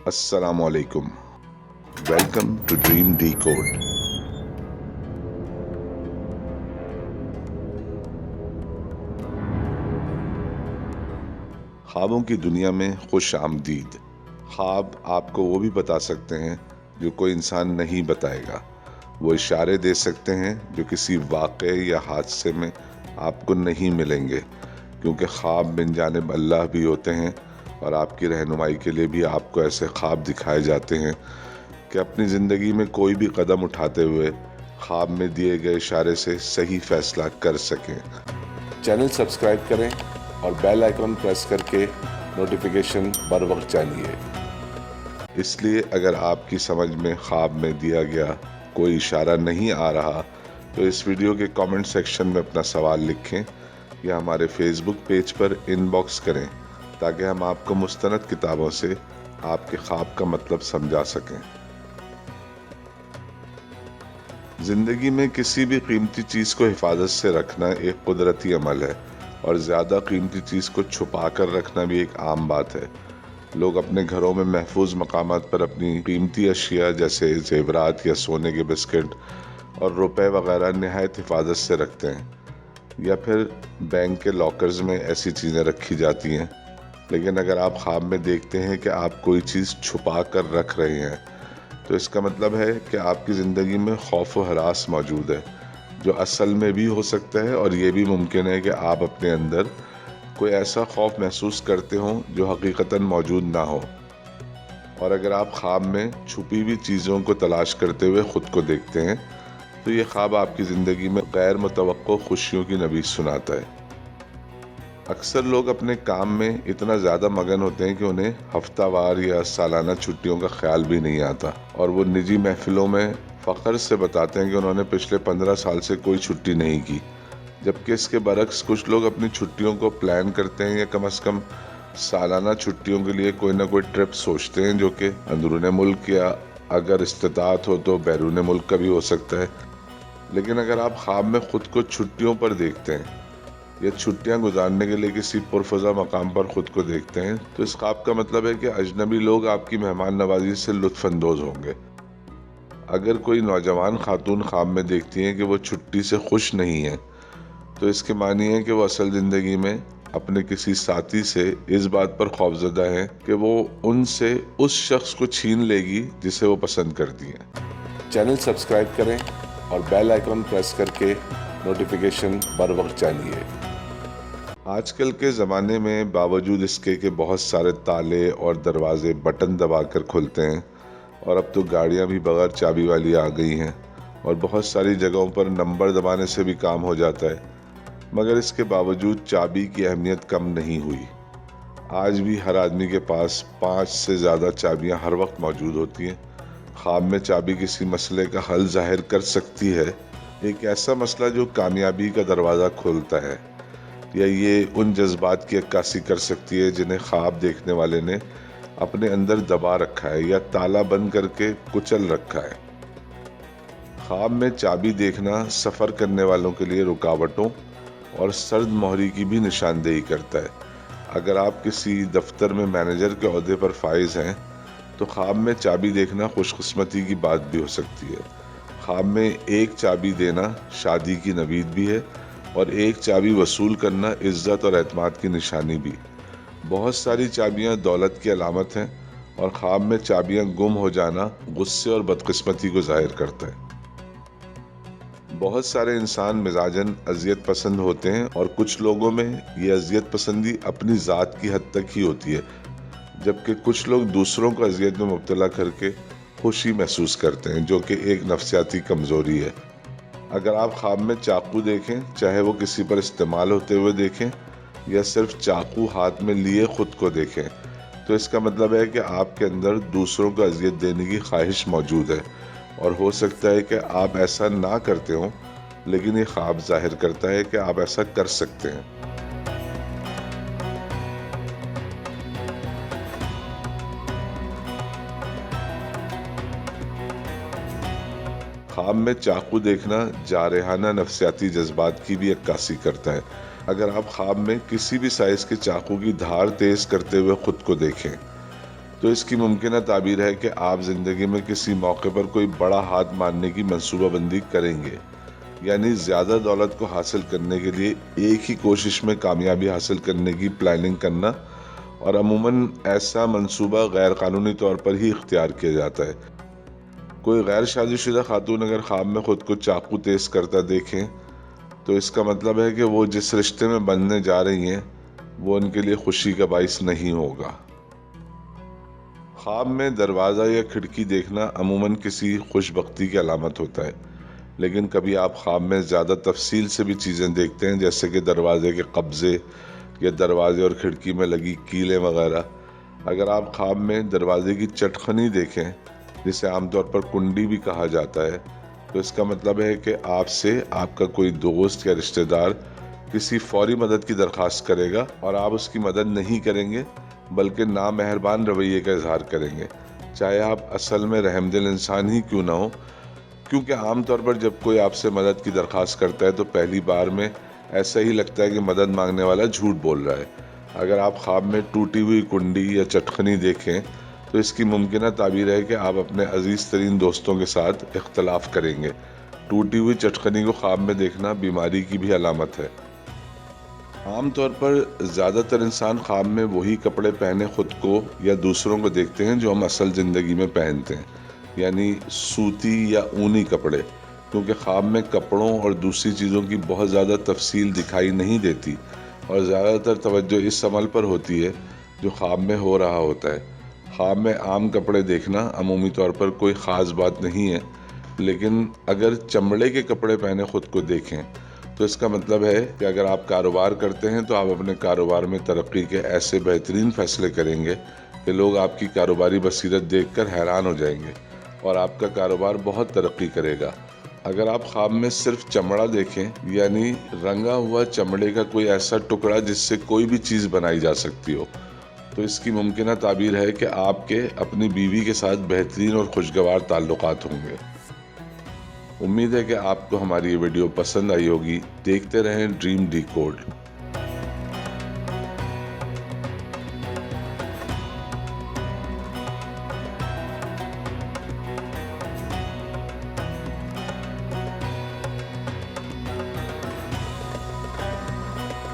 Assalamu alaikum. Welcome to Dream Decode. ख्वाबों की दुनिया में खुश आमदीद। ख्वाब आपको वो भी बता सकते हैं जो कोई इंसान नहीं बताएगा। वो इशारे दे सकते हैं जो किसी वाक़े या हादसे में आपको नहीं मिलेंगे, क्योंकि ख्वाब बिन जानिब अल्लाह भी होते हैं और आपकी रहनुमाई के लिए भी आपको ऐसे ख्वाब दिखाए जाते हैं कि अपनी ज़िंदगी में कोई भी कदम उठाते हुए ख्वाब में दिए गए इशारे से सही फैसला कर सकें। चैनल सब्सक्राइब करें और बेल आइकन प्रेस करके नोटिफिकेशन बर वक्त जानिए। इसलिए अगर आपकी समझ में ख्वाब में दिया गया कोई इशारा नहीं आ रहा तो इस वीडियो के कमेंट सेक्शन में अपना सवाल लिखें या हमारे फेसबुक पेज पर इनबॉक्स करें, ताकि हम आपको मुस्तनद किताबों से आपके ख्वाब का मतलब समझा सकें। जिंदगी में किसी भी कीमती चीज़ को हिफाजत से रखना एक कुदरती अमल है और ज़्यादा कीमती चीज़ को छुपा कर रखना भी एक आम बात है। लोग अपने घरों में महफूज मकामात पर अपनी कीमती अशिया जैसे जेवरात या सोने के बिस्किट और रुपए वगैरह निहायत हिफाजत से रखते हैं, या फिर बैंक के लॉकर्स में ऐसी चीज़ें रखी जाती हैं। लेकिन अगर आप ख्वाब में देखते हैं कि आप कोई चीज़ छुपा कर रख रहे हैं तो इसका मतलब है कि आपकी ज़िंदगी में खौफ व हरास मौजूद है, जो असल में भी हो सकता है, और ये भी मुमकिन है कि आप अपने अंदर कोई ऐसा खौफ महसूस करते हों जो हकीकतन मौजूद ना हो। और अगर आप ख्वाब में छुपी हुई चीज़ों को तलाश करते हुए ख़ुद को देखते हैं तो ये ख्वाब आपकी ज़िंदगी में गैर मुतवक्को खुशियों की नवीज़ सुनाता है। अक्सर लोग अपने काम में इतना ज़्यादा मगन होते हैं कि उन्हें हफ्तावार या सालाना छुट्टियों का ख्याल भी नहीं आता, और वो निजी महफिलों में फ़ख्र से बताते हैं कि उन्होंने पिछले 15 साल से कोई छुट्टी नहीं की। जबकि इसके बरक्स कुछ लोग अपनी छुट्टियों को प्लान करते हैं या कम से कम सालाना छुट्टियों के लिए कोई ना कोई ट्रिप सोचते हैं, जो कि अंदरूनी मुल्क या अगर इस्तिताअत हो तो बैरून मुल्क का भी हो सकता है। लेकिन अगर आप ख्वाब में ख़ुद को छुट्टियों पर देखते हैं या छुट्टियां गुजारने के लिए किसी पुरफज़ा मकाम पर ख़ुद को देखते हैं तो इस ख्वाब का मतलब है कि अजनबी लोग आपकी मेहमान नवाजी से लुत्फ़ अंदोज़ होंगे। अगर कोई नौजवान खातून ख्वाब में देखती हैं कि वो छुट्टी से खुश नहीं है तो इसके मानी है कि वो असल ज़िंदगी में अपने किसी साथी से इस बात पर खौफज़दा है कि वो उनसे उस शख्स को छीन लेगी जिसे वो पसंद करती हैं। चैनल सब्सक्राइब करें और बेल आइकन प्रेस करके नोटिफिकेशन बर वक्त जानिए। आजकल के ज़माने में बावजूद इसके कि बहुत सारे ताले और दरवाजे बटन दबाकर खुलते हैं, और अब तो गाड़ियां भी बगैर चाबी वाली आ गई हैं, और बहुत सारी जगहों पर नंबर दबाने से भी काम हो जाता है, मगर इसके बावजूद चाबी की अहमियत कम नहीं हुई। आज भी हर आदमी के पास 5 से ज़्यादा चाबियां हर वक्त मौजूद होती हैं। ख्वाब में चाबी किसी मसले का हल जाहिर कर सकती है, एक ऐसा मसला जो कामयाबी का दरवाज़ा खोलता है, या ये उन जज्बात की अक्कासी कर सकती है जिन्हें ख्वाब देखने वाले ने अपने अंदर दबा रखा है या ताला बंद करके कुचल रखा है। ख्वाब में चाबी देखना सफ़र करने वालों के लिए रुकावटों और सर्द मोहरी की भी निशानदेही करता है। अगर आप किसी दफ्तर में मैनेजर के ओहदे पर फाइज हैं तो ख्वाब में चाबी देखना खुशकिस्मती की बात भी हो सकती है। ख्वाब में एक चाबी देना शादी की नवीद भी है, और एक चाबी वसूल करना इज्जत और एतमाद की निशानी भी। बहुत सारी चाबियां दौलत की अलामत हैं, और ख्वाब में चाबियां गुम हो जाना गुस्से और बदकिस्मती को जाहिर करता है। बहुत सारे इंसान मिजाजन अजियत पसंद होते हैं, और कुछ लोगों में ये अजियत पसंदी अपनी ज़ात की हद तक ही होती है, जबकि कुछ लोग दूसरों को अजियत में मुब्तला करके खुशी महसूस करते हैं, जो कि एक नफ्सियाती कमज़ोरी है। अगर आप ख्वाब में चाकू देखें, चाहे वो किसी पर इस्तेमाल होते हुए देखें या सिर्फ चाकू हाथ में लिए खुद को देखें, तो इसका मतलब है कि आपके अंदर दूसरों को अजियत देने की ख्वाहिश मौजूद है, और हो सकता है कि आप ऐसा ना करते हों, लेकिन ये ख्वाब जाहिर करता है कि आप ऐसा कर सकते हैं। ख्वाब में चाकू देखना जारहाना नफ्सियाती जज्बात की भी अक्कासी करता है। अगर आप ख्वाब में किसी भी साइज के चाकू की धार तेज करते हुए खुद को देखें تو اس کی ممکنہ تعبیر ہے کہ آپ زندگی میں کسی موقع پر کوئی بڑا ہاتھ مارنے کی منصوبہ بندی کریں گے، یعنی زیادہ دولت کو حاصل کرنے کے لیے ایک ہی کوشش میں کامیابی حاصل کرنے کی پلاننگ کرنا، اور عموماً ایسا منصوبہ غیر قانونی طور پر ہی اختیار کیا جاتا ہے۔ کوئی غیر شادی شدہ خاتون اگر خواب میں خود کو چاقو تیز کرتا دیکھیں تو اس کا مطلب ہے کہ وہ جس رشتے میں بننے جا رہی ہیں وہ ان کے لیے خوشی کا باعث نہیں ہوگا۔ خواب میں دروازہ یا کھڑکی دیکھنا عموماً کسی خوش بختی کی علامت ہوتا ہے، لیکن کبھی آپ خواب میں زیادہ تفصیل سے بھی چیزیں دیکھتے ہیں، جیسے کہ دروازے کے قبضے یا دروازے اور کھڑکی میں لگی کیلیں وغیرہ۔ اگر آپ خواب میں دروازے کی چٹخنی دیکھیں، جسے عام طور پر کنڈی بھی کہا جاتا ہے، تو اس کا مطلب ہے کہ آپ سے آپ کا کوئی دوست یا رشتہ دار کسی فوری مدد کی درخواست کرے گا، اور آپ اس کی مدد نہیں کریں گے بلکہ نامہربان رویے کا اظہار کریں گے، چاہے آپ اصل میں رحم دل انسان ہی کیوں نہ ہو، کیونکہ عام طور پر جب کوئی آپ سے مدد کی درخواست کرتا ہے تو پہلی بار میں ایسا ہی لگتا ہے کہ مدد مانگنے والا جھوٹ بول رہا ہے۔ اگر آپ خواب میں ٹوٹی ہوئی کنڈی یا چٹخنی دیکھیں تو اس کی ممکنہ تعبیر ہے کہ آپ اپنے عزیز ترین دوستوں کے ساتھ اختلاف کریں گے۔ ٹوٹی ہوئی چٹخنی کو خواب میں دیکھنا بیماری کی بھی علامت ہے۔ عام طور پر زیادہ تر انسان خواب میں وہی کپڑے پہنے خود کو یا دوسروں کو دیکھتے ہیں جو ہم اصل زندگی میں پہنتے ہیں، یعنی سوتی یا اونی کپڑے، کیونکہ خواب میں کپڑوں اور دوسری چیزوں کی بہت زیادہ تفصیل دکھائی نہیں دیتی اور زیادہ تر توجہ اس عمل پر ہوتی ہے جو خواب میں ہو رہا ہوتا ہے۔ خواب میں عام کپڑے دیکھنا عمومی طور پر کوئی خاص بات نہیں ہے، لیکن اگر چمڑے کے کپڑے پہنے خود کو دیکھیں تو اس کا مطلب ہے کہ اگر آپ کاروبار کرتے ہیں تو آپ اپنے کاروبار میں ترقی کے ایسے بہترین فیصلے کریں گے کہ لوگ آپ کی کاروباری بصیرت دیکھ کر حیران ہو جائیں گے اور آپ کا کاروبار بہت ترقی کرے گا۔ اگر آپ خواب میں صرف چمڑا دیکھیں، یعنی رنگا ہوا چمڑے کا کوئی ایسا ٹکڑا جس سے کوئی بھی چیز بنائی جا سکتی ہو، تو اس کی ممکنہ تعبیر ہے کہ آپ کے اپنی بیوی کے ساتھ بہترین اور خوشگوار تعلقات ہوں گے۔ امید ہے کہ آپ کو ہماری یہ ویڈیو پسند آئی ہوگی۔ دیکھتے رہیں ڈریم ڈی کوڈ۔